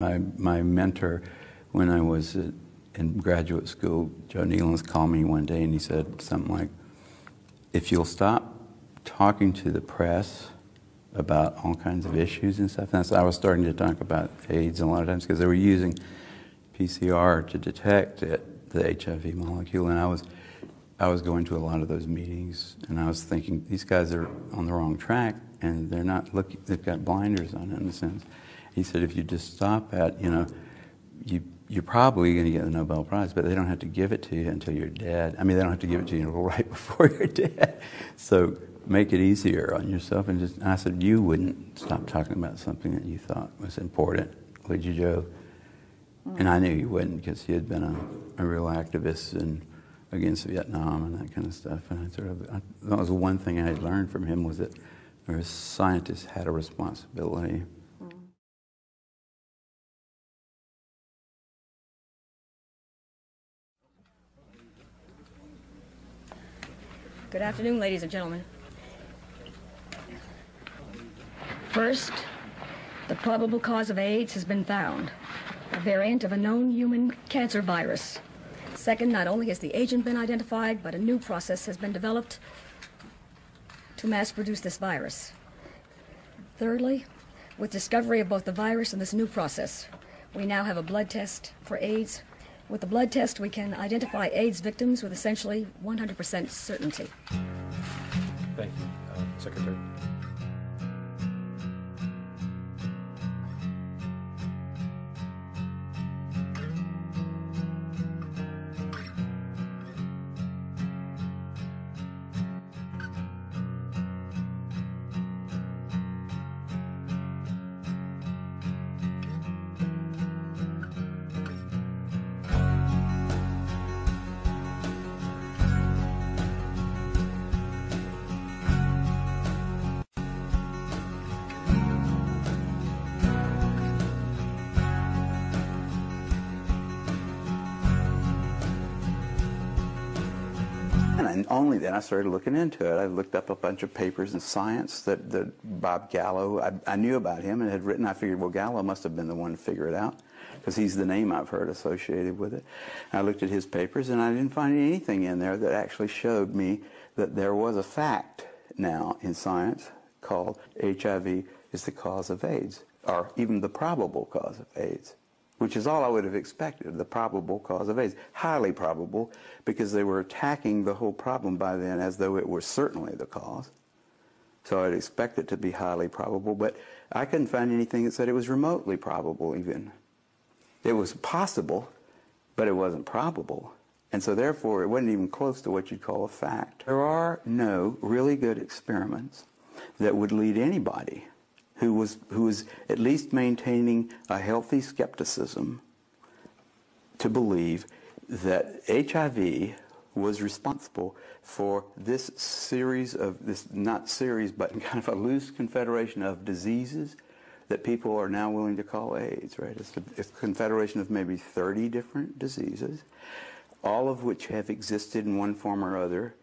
My mentor, when I was in graduate school, Joe Nealons, called me one day and he said something like, if you'll stop talking to the press about all kinds of issues and stuff, and I was starting to talk about AIDS a lot of times because they were using PCR to detect the HIV molecule, and I was going to a lot of those meetings, and I was thinking, these guys are on the wrong track, and they're not looking, they've got blinders on in a sense. He said, if you just stop at, you're probably going to get the Nobel Prize, but they don't have to give it to you until you're dead. I mean, they don't have to give it to you right before you're dead. So make it easier on yourself. And I said, you wouldn't stop talking about something that you thought was important, would you, Joe? And I knew you wouldn't, because he had been a real activist against Vietnam and that kind of stuff. And that was the one thing I had learned from him, was that scientists had a responsibility. Good afternoon, ladies and gentlemen. First, the probable cause of AIDS has been found, a variant of a known human cancer virus. Second, not only has the agent been identified, but a new process has been developed to mass produce this virus. Thirdly, with discovery of both the virus and this new process, we now have a blood test for AIDS. With the blood test, we can identify AIDS victims with essentially 100% certainty. Thank you, Secretary. And only then I started looking into it. I looked up a bunch of papers in science that Bob Gallo, I knew about him and had written. I figured, well, Gallo must have been the one to figure it out, because he's the name I've heard associated with it. I looked at his papers, and I didn't find anything in there that actually showed me that there was a fact now in science called HIV is the cause of AIDS, or even the probable cause of AIDS, which is all I would have expected, the probable cause of AIDS. Highly probable, because they were attacking the whole problem by then as though it were certainly the cause. So I'd expect it to be highly probable, but I couldn't find anything that said it was remotely probable even. It was possible, but it wasn't probable. And so therefore, it wasn't even close to what you'd call a fact. There are no really good experiments that would lead anybody who was at least maintaining a healthy skepticism to believe that HIV was responsible for this series of, not series, but kind of a loose confederation of diseases that people are now willing to call AIDS, right? It's a confederation of maybe 30 different diseases, all of which have existed in one form or other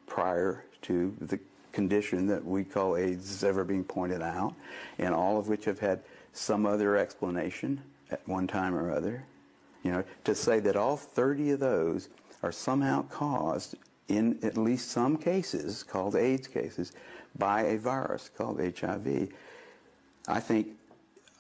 prior to the condition that we call AIDS ever being pointed out, and all of which have had some other explanation at one time or other. To say that all 30 of those are somehow caused, in at least some cases, called AIDS cases, by a virus called HIV, I think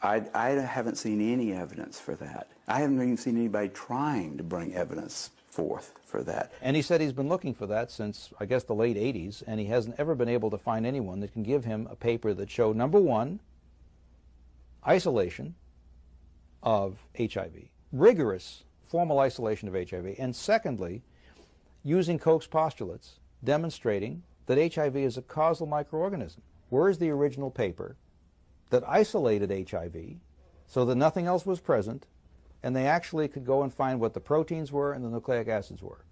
I haven't seen any evidence for that. I haven't even seen anybody trying to bring evidence forth for that. And he said he's been looking for that since, I guess, the late 80s, and he hasn't ever been able to find anyone that can give him a paper that showed, number one, isolation of HIV, rigorous formal isolation of HIV, and secondly, using Koch's postulates, demonstrating that HIV is a causal microorganism. Where is the original paper that isolated HIV so that nothing else was present, and they actually could go and find what the proteins were and the nucleic acids were?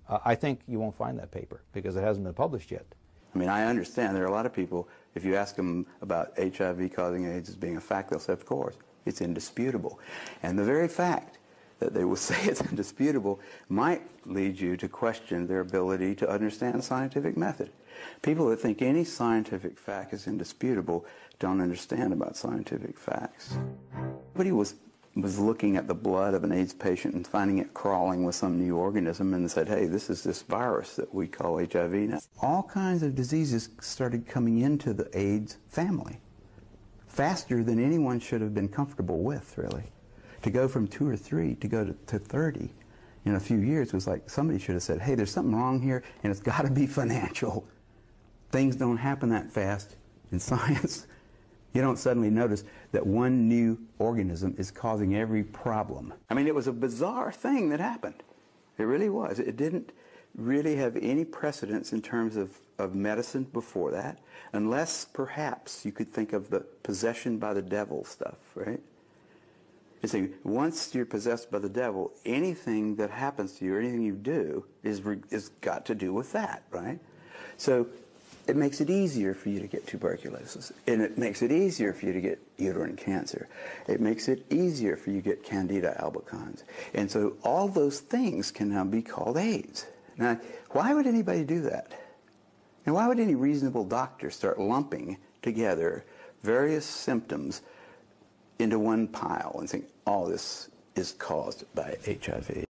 I think you won't find that paper because it hasn't been published yet. I mean, I understand there are a lot of people, if you ask them about HIV causing AIDS as being a fact, they'll say, of course, it's indisputable. And the very fact that they will say it's indisputable might lead you to question their ability to understand scientific method. People that think any scientific fact is indisputable don't understand about scientific facts. But he was looking at the blood of an AIDS patient and finding it crawling with some new organism and said, hey, this is this virus that we call HIV now. All kinds of diseases started coming into the AIDS family faster than anyone should have been comfortable with, really. To go from 2 or 3 to go to 30 in a few years was like somebody should have said, hey, there's something wrong here, and it's got to be financial. Things don't happen that fast in science. You don't suddenly notice that one new organism is causing every problem. I mean, it was a bizarre thing that happened. It really was. It didn't really have any precedence in terms of medicine before that, unless perhaps you could think of the possession by the devil stuff, right? You see, once you're possessed by the devil, anything that happens to you or anything you do is got to do with that, right? So it makes it easier for you to get tuberculosis, and it makes it easier for you to get uterine cancer. It makes it easier for you to get Candida albicans. And so all those things can now be called AIDS. Now, why would anybody do that? And why would any reasonable doctor start lumping together various symptoms into one pile and saying, all this is caused by HIV?